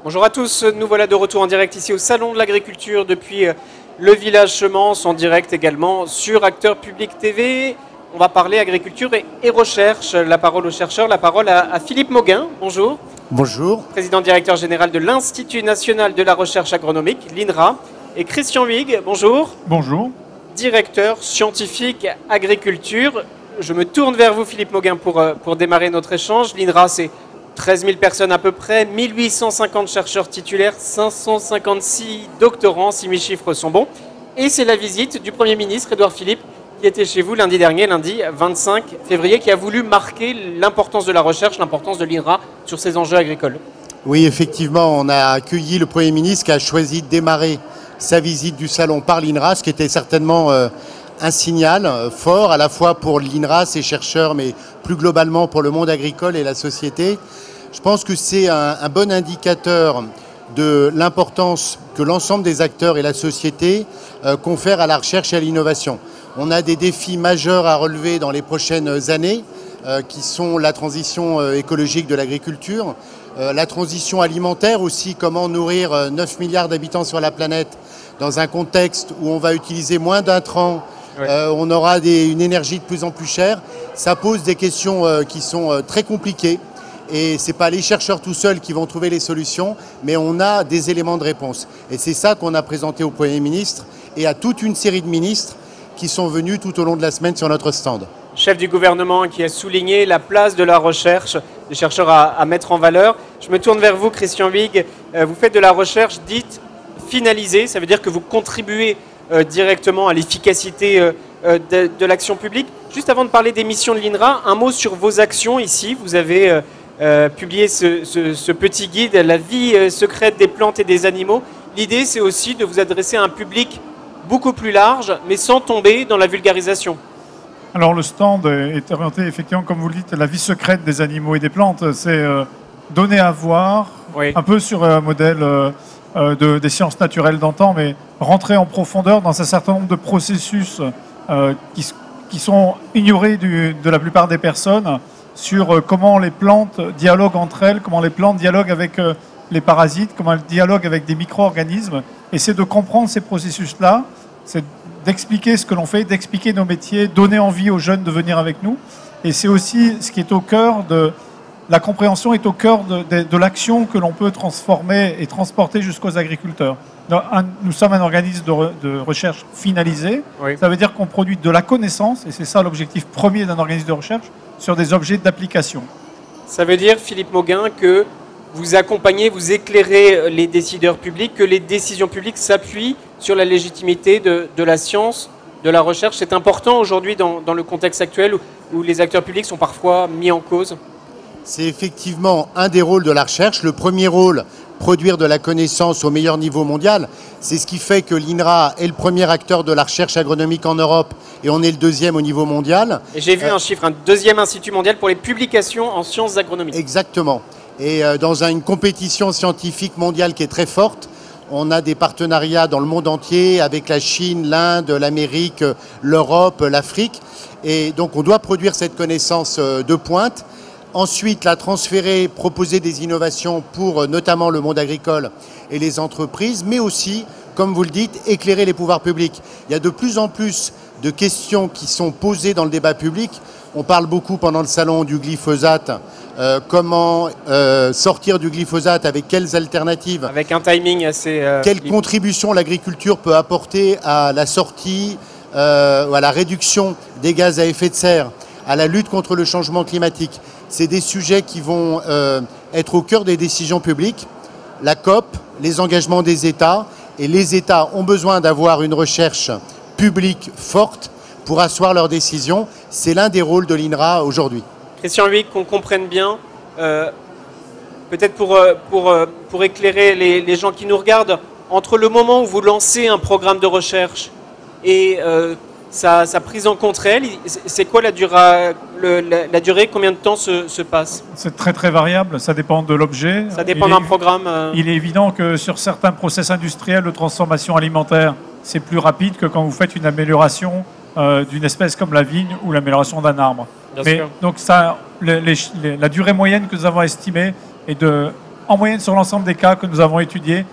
Bonjour à tous, nous voilà de retour en direct ici au Salon de l'Agriculture depuis le village Semence, en direct également sur Acteur Public TV. On va parler agriculture et recherche. La parole aux chercheurs, la parole à Philippe Mauguin. Bonjour. Bonjour. Président directeur général de l'Institut national de la recherche agronomique, l'INRA. Et Christian Huyghe, bonjour. Bonjour. Directeur scientifique agriculture. Je me tourne vers vous, Philippe Mauguin, pour démarrer notre échange. L'INRA, c'est 13 000 personnes à peu près, 1850 chercheurs titulaires, 556 doctorants, si mes chiffres sont bons. Et c'est la visite du Premier ministre, Édouard Philippe, qui était chez vous lundi dernier, lundi 25 février, qui a voulu marquer l'importance de la recherche, l'importance de l'INRA sur ces enjeux agricoles. Oui, effectivement, on a accueilli le Premier ministre qui a choisi de démarrer sa visite du salon par l'INRA, ce qui était certainement un signal fort, à la fois pour l'INRA, ses chercheurs, mais plus globalement pour le monde agricole et la société. Je pense que c'est un bon indicateur de l'importance que l'ensemble des acteurs et la société confèrent à la recherche et à l'innovation. On a des défis majeurs à relever dans les prochaines années, qui sont la transition écologique de l'agriculture, la transition alimentaire aussi, comment nourrir 9 milliards d'habitants sur la planète dans un contexte où on va utiliser moins d'intrants, on aura une énergie de plus en plus chère. Ça pose des questions qui sont très compliquées. Et ce n'est pas les chercheurs tout seuls qui vont trouver les solutions, mais on a des éléments de réponse. Et c'est ça qu'on a présenté au Premier ministre et à toute une série de ministres qui sont venus tout au long de la semaine sur notre stand. Chef du gouvernement qui a souligné la place de la recherche, des chercheurs à mettre en valeur. Je me tourne vers vous, Christian Huyghe. Vous faites de la recherche dite finalisée, ça veut dire que vous contribuez directement à l'efficacité de l'action publique. Juste avant de parler des missions de l'INRA, un mot sur vos actions ici. Vous avez publié ce petit guide, La vie secrète des plantes et des animaux. L'idée, c'est aussi de vous adresser à un public beaucoup plus large, mais sans tomber dans la vulgarisation. Alors le stand est orienté effectivement, comme vous le dites, la vie secrète des animaux et des plantes. C'est donner à voir, un peu sur un modèle des sciences naturelles d'antan, mais rentrer en profondeur dans un certain nombre de processus qui sont ignorés de la plupart des personnes, sur comment les plantes dialoguent entre elles, comment les plantes dialoguent avec les parasites, comment elles dialoguent avec des micro-organismes. Et c'est de comprendre ces processus-là, c'est d'expliquer ce que l'on fait, d'expliquer nos métiers, donner envie aux jeunes de venir avec nous. Et c'est aussi ce qui est au cœur de... La compréhension est au cœur de l'action que l'on peut transformer et transporter jusqu'aux agriculteurs. Nous sommes un organisme de recherche finalisé. Oui. Ça veut dire qu'on produit de la connaissance, et c'est ça l'objectif premier d'un organisme de recherche, sur des objets d'application. Ça veut dire, Philippe Mauguin, que vous accompagnez, vous éclairez les décideurs publics, que les décisions publiques s'appuient sur la légitimité de la science, de la recherche. C'est important aujourd'hui dans le contexte actuel où les acteurs publics sont parfois mis en cause. C'est effectivement un des rôles de la recherche. Le premier rôle, produire de la connaissance au meilleur niveau mondial. C'est ce qui fait que l'INRA est le premier acteur de la recherche agronomique en Europe et on est le deuxième au niveau mondial. Et j'ai vu un chiffre, un deuxième institut mondial pour les publications en sciences agronomiques. Exactement. Et dans une compétition scientifique mondiale qui est très forte, on a des partenariats dans le monde entier avec la Chine, l'Inde, l'Amérique, l'Europe, l'Afrique. Et donc on doit produire cette connaissance de pointe. Ensuite, la transférer, proposer des innovations pour notamment le monde agricole et les entreprises, mais aussi, comme vous le dites, éclairer les pouvoirs publics. Il y a de plus en plus de questions qui sont posées dans le débat public. On parle beaucoup pendant le salon du glyphosate. Comment sortir du glyphosate, avec quelles alternatives, avec un timing assez... quelle contribution l'agriculture peut apporter à la sortie, à la réduction des gaz à effet de serre, à la lutte contre le changement climatique. C'est des sujets qui vont être au cœur des décisions publiques. La COP, les engagements des États, et les États ont besoin d'avoir une recherche publique forte pour asseoir leurs décisions. C'est l'un des rôles de l'INRA aujourd'hui. Christian Huyghe, qu'on comprenne bien, peut-être pour éclairer les gens qui nous regardent, entre le moment où vous lancez un programme de recherche et sa prise en compte réelle, c'est quoi la durée, combien de temps se passe? C'est très très variable, ça dépend de l'objet. Ça dépend d'un programme. Il est évident que sur certains process industriels de transformation alimentaire, c'est plus rapide que quand vous faites une amélioration d'une espèce comme la vigne ou l'amélioration d'un arbre. Bien sûr. Donc ça, la durée moyenne que nous avons estimée est de en moyenne sur l'ensemble des cas que nous avons étudiés,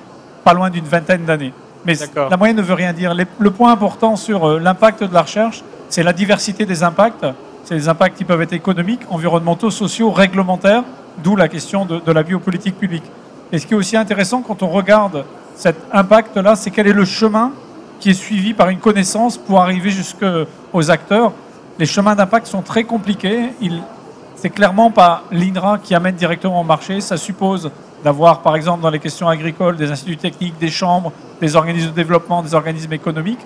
pas loin d'une vingtaine d'années. Mais la moyenne ne veut rien dire. Le point important sur l'impact de la recherche, c'est la diversité des impacts. C'est les impacts qui peuvent être économiques, environnementaux, sociaux, réglementaires, d'où la question de la biopolitique publique. Et ce qui est aussi intéressant quand on regarde cet impact-là, c'est quel est le chemin qui est suivi par une connaissance pour arriver jusqu'aux acteurs. Les chemins d'impact sont très compliqués. C'est clairement pas l'INRA qui amène directement au marché. Ça suppose d'avoir, par exemple, dans les questions agricoles, des instituts techniques, des chambres, des organismes de développement, des organismes économiques.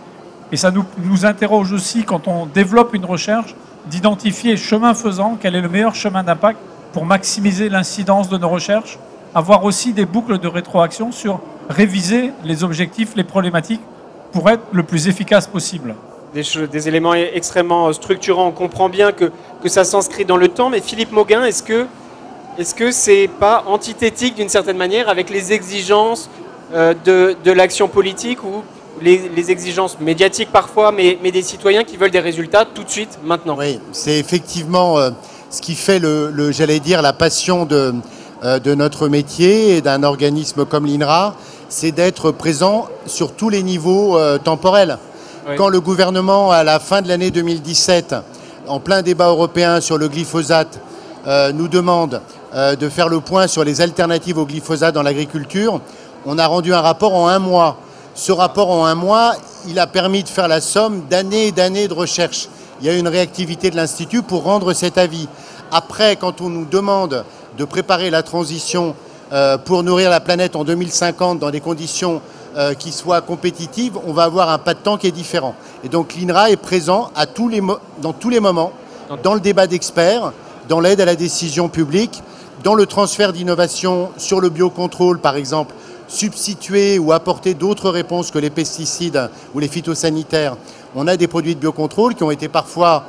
Et ça nous interroge aussi, quand on développe une recherche, d'identifier, chemin faisant, quel est le meilleur chemin d'impact pour maximiser l'incidence de nos recherches, avoir aussi des boucles de rétroaction sur réviser les objectifs, les problématiques, pour être le plus efficace possible. Des éléments extrêmement structurants. On comprend bien que ça s'inscrit dans le temps, mais Philippe Mauguin, est-ce que c'est pas antithétique d'une certaine manière avec les exigences de l'action politique ou les exigences médiatiques parfois, mais des citoyens qui veulent des résultats tout de suite, maintenant? Oui, c'est effectivement ce qui fait, j'allais dire, la passion de notre métier et d'un organisme comme l'INRA, c'est d'être présent sur tous les niveaux temporels. Oui. Quand le gouvernement, à la fin de l'année 2017, en plein débat européen sur le glyphosate, nous demande de faire le point sur les alternatives au glyphosate dans l'agriculture, on a rendu un rapport en 1 mois. Ce rapport en 1 mois, il a permis de faire la somme d'années et d'années de recherche. Il y a eu une réactivité de l'Institut pour rendre cet avis. Après, quand on nous demande de préparer la transition pour nourrir la planète en 2050 dans des conditions qui soient compétitives, on va avoir un pas de temps qui est différent. Et donc l'INRA est présent dans tous les moments, dans le débat d'experts, dans l'aide à la décision publique, dans le transfert d'innovation sur le biocontrôle, par exemple, substituer ou apporter d'autres réponses que les pesticides ou les phytosanitaires. On a des produits de biocontrôle qui ont été parfois...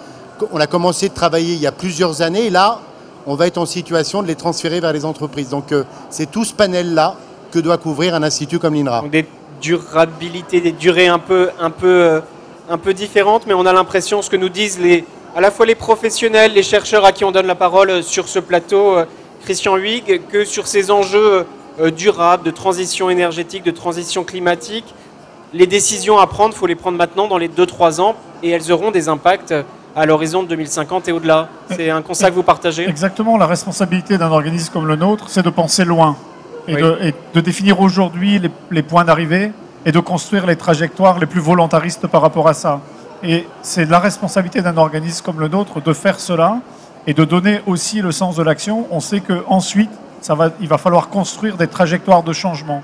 On a commencé de travailler il y a plusieurs années, et là, on va être en situation de les transférer vers les entreprises. Donc c'est tout ce panel-là que doit couvrir un institut comme l'INRA. Donc des durabilités, des durées un peu différentes, mais on a l'impression, ce que nous disent à la fois les professionnels, les chercheurs à qui on donne la parole sur ce plateau, Christian Huyghe, que sur ces enjeux durables, de transition énergétique, de transition climatique, les décisions à prendre, il faut les prendre maintenant dans les 2-3 ans, et elles auront des impacts à l'horizon de 2050 et au-delà. C'est un constat que vous partagez? Exactement. La responsabilité d'un organisme comme le nôtre, c'est de penser loin et, oui, et de définir aujourd'hui les points d'arrivée et de construire les trajectoires les plus volontaristes par rapport à ça. Et c'est la responsabilité d'un organisme comme le nôtre de faire cela et de donner aussi le sens de l'action. On sait qu'ensuite, il va falloir construire des trajectoires de changement.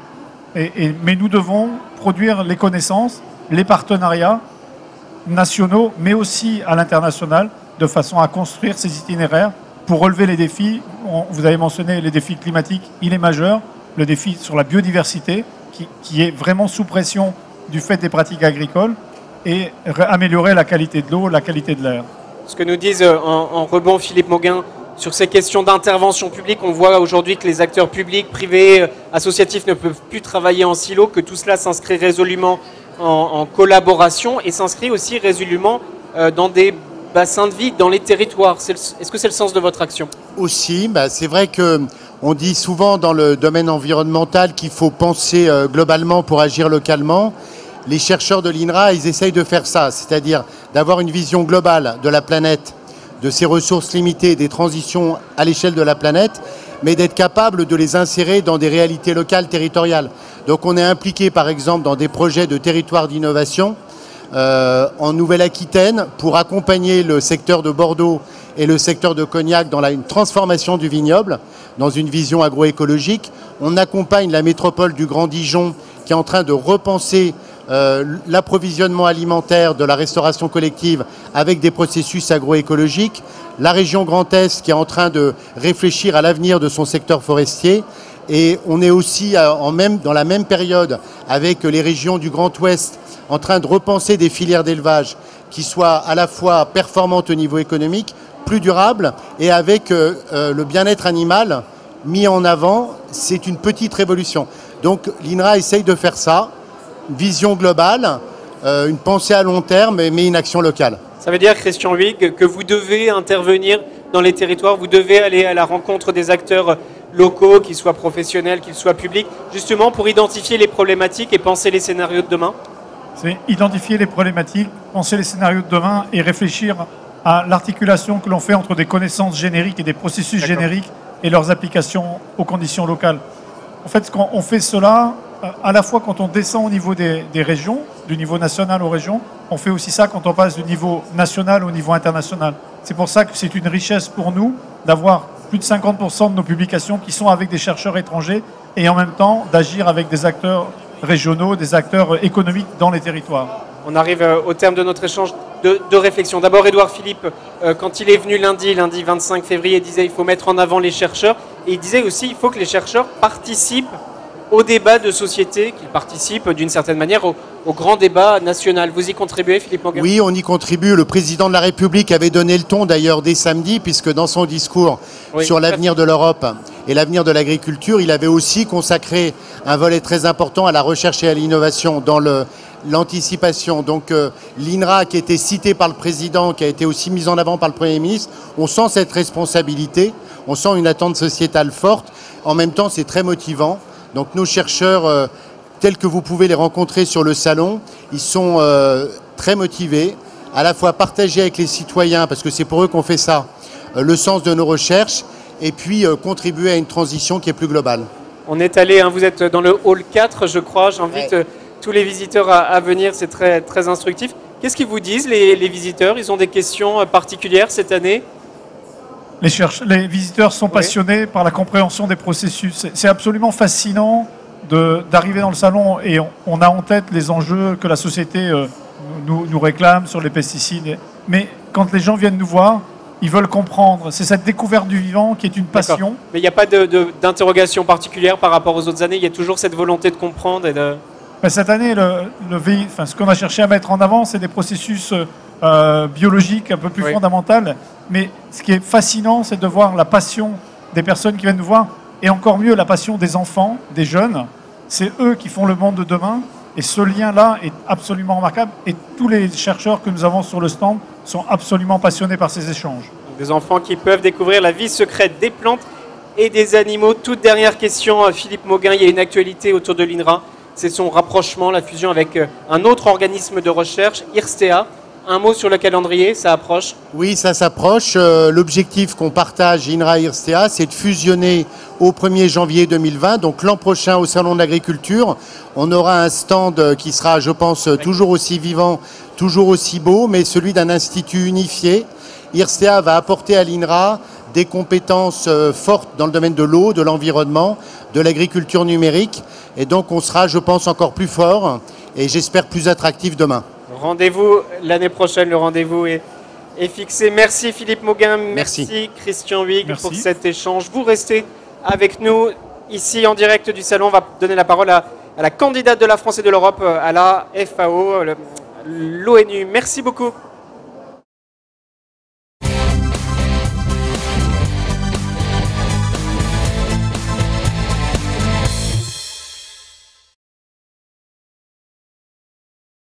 Mais nous devons produire les connaissances, les partenariats nationaux, mais aussi à l'international, de façon à construire ces itinéraires pour relever les défis. Vous avez mentionné les défis climatiques, il est majeur. Le défi sur la biodiversité, qui est vraiment sous pression du fait des pratiques agricoles, et améliorer la qualité de l'eau, la qualité de l'air. Ce que nous disent en rebond Philippe Mauguin, sur ces questions d'intervention publique, on voit aujourd'hui que les acteurs publics, privés, associatifs ne peuvent plus travailler en silo, que tout cela s'inscrit résolument en collaboration et s'inscrit aussi résolument dans des bassins de vie, dans les territoires. Est-ce que c'est le sens de votre action? Aussi, c'est vrai qu'on dit souvent dans le domaine environnemental qu'il faut penser globalement pour agir localement. Les chercheurs de l'INRA, ils essayent de faire ça, c'est-à-dire d'avoir une vision globale de la planète, de ses ressources limitées, des transitions à l'échelle de la planète, mais d'être capable de les insérer dans des réalités locales, territoriales. Donc on est impliqué par exemple dans des projets de territoire d'innovation en Nouvelle-Aquitaine pour accompagner le secteur de Bordeaux et le secteur de Cognac dans une transformation du vignoble, dans une vision agroécologique. On accompagne la métropole du Grand Dijon qui est en train de repenser l'approvisionnement alimentaire de la restauration collective avec des processus agroécologiques, la région Grand Est qui est en train de réfléchir à l'avenir de son secteur forestier, et on est aussi dans la même période avec les régions du Grand Ouest en train de repenser des filières d'élevage qui soient à la fois performantes au niveau économique, plus durables, et avec le bien-être animal mis en avant. C'est une petite révolution. Donc l'INRA essaye de faire ça, vision globale, une pensée à long terme, mais une action locale. Ça veut dire, Christian Huyghe, que vous devez intervenir dans les territoires, vous devez aller à la rencontre des acteurs locaux, qu'ils soient professionnels, qu'ils soient publics, justement pour identifier les problématiques et penser les scénarios de demain? C'est identifier les problématiques, penser les scénarios de demain et réfléchir à l'articulation que l'on fait entre des connaissances génériques et des processus génériques et leurs applications aux conditions locales. En fait, quand on fait cela, à la fois quand on descend au niveau des régions, du niveau national aux régions, on fait aussi ça quand on passe du niveau national au niveau international. C'est pour ça que c'est une richesse pour nous d'avoir plus de 50% de nos publications qui sont avec des chercheurs étrangers et en même temps d'agir avec des acteurs régionaux, des acteurs économiques dans les territoires. On arrive au terme de notre échange de réflexion. D'abord, Édouard Philippe, quand il est venu lundi 25 février, il disait qu'il faut mettre en avant les chercheurs. Et il disait aussi qu'il faut que les chercheurs participent au débat de société, qu'ils participent d'une certaine manière au grand débat national. Vous y contribuez, Philippe Mauguin? Oui, on y contribue. Le président de la République avait donné le ton d'ailleurs dès samedi, puisque dans son discours sur l'avenir de l'Europe et l'avenir de l'agriculture, il avait aussi consacré un volet très important à la recherche et à l'innovation dans l'anticipation. Donc l'INRA qui a été cité par le président, qui a été aussi mise en avant par le Premier ministre, on sent cette responsabilité, on sent une attente sociétale forte. En même temps, c'est très motivant. Donc nos chercheurs, tels que vous pouvez les rencontrer sur le salon, ils sont très motivés, à la fois partagés avec les citoyens, parce que c'est pour eux qu'on fait ça, le sens de nos recherches, et puis contribuer à une transition qui est plus globale. On est allé, vous êtes dans le hall 4, je crois, j'invite tous les visiteurs à venir, c'est très, très instructif. Qu'est-ce qu'ils vous disent, les visiteurs? Ils ont des questions particulières cette année? Les visiteurs sont passionnés par la compréhension des processus. C'est absolument fascinant d'arriver dans le salon et on a en tête les enjeux que la société nous réclame sur les pesticides. Mais quand les gens viennent nous voir, ils veulent comprendre. C'est cette découverte du vivant qui est une passion. Mais il n'y a pas d'interrogation particulière par rapport aux autres années? Il y a toujours cette volonté de comprendre et de... Cette année, ce qu'on a cherché à mettre en avant, c'est des processus biologiques un peu plus fondamentaux. Mais ce qui est fascinant, c'est de voir la passion des personnes qui viennent nous voir, et encore mieux la passion des enfants, des jeunes. C'est eux qui font le monde de demain, et ce lien-là est absolument remarquable. Et tous les chercheurs que nous avons sur le stand sont absolument passionnés par ces échanges. Des enfants qui peuvent découvrir la vie secrète des plantes et des animaux. Toute dernière question, Philippe Mauguin, il y a une actualité autour de l'INRA. C'est son rapprochement, la fusion avec un autre organisme de recherche, IRSTEA. Un mot sur le calendrier, ça approche? Oui, ça s'approche. L'objectif qu'on partage, INRA et IRSTEA, c'est de fusionner au 1er janvier 2020. Donc l'an prochain, au Salon de l'Agriculture, on aura un stand qui sera, je pense, toujours aussi vivant, toujours aussi beau, mais celui d'un institut unifié. IRSTEA va apporter à l'INRA des compétences fortes dans le domaine de l'eau, de l'environnement, de l'agriculture numérique. Et donc on sera, je pense, encore plus fort et j'espère plus attractif demain. Rendez-vous l'année prochaine, le rendez-vous est fixé. Merci Philippe Mauguin, merci Christian Huyghe pour cet échange. Vous restez avec nous ici en direct du salon. On va donner la parole à la candidate de la France et de l'Europe à la FAO, l'ONU. Merci beaucoup.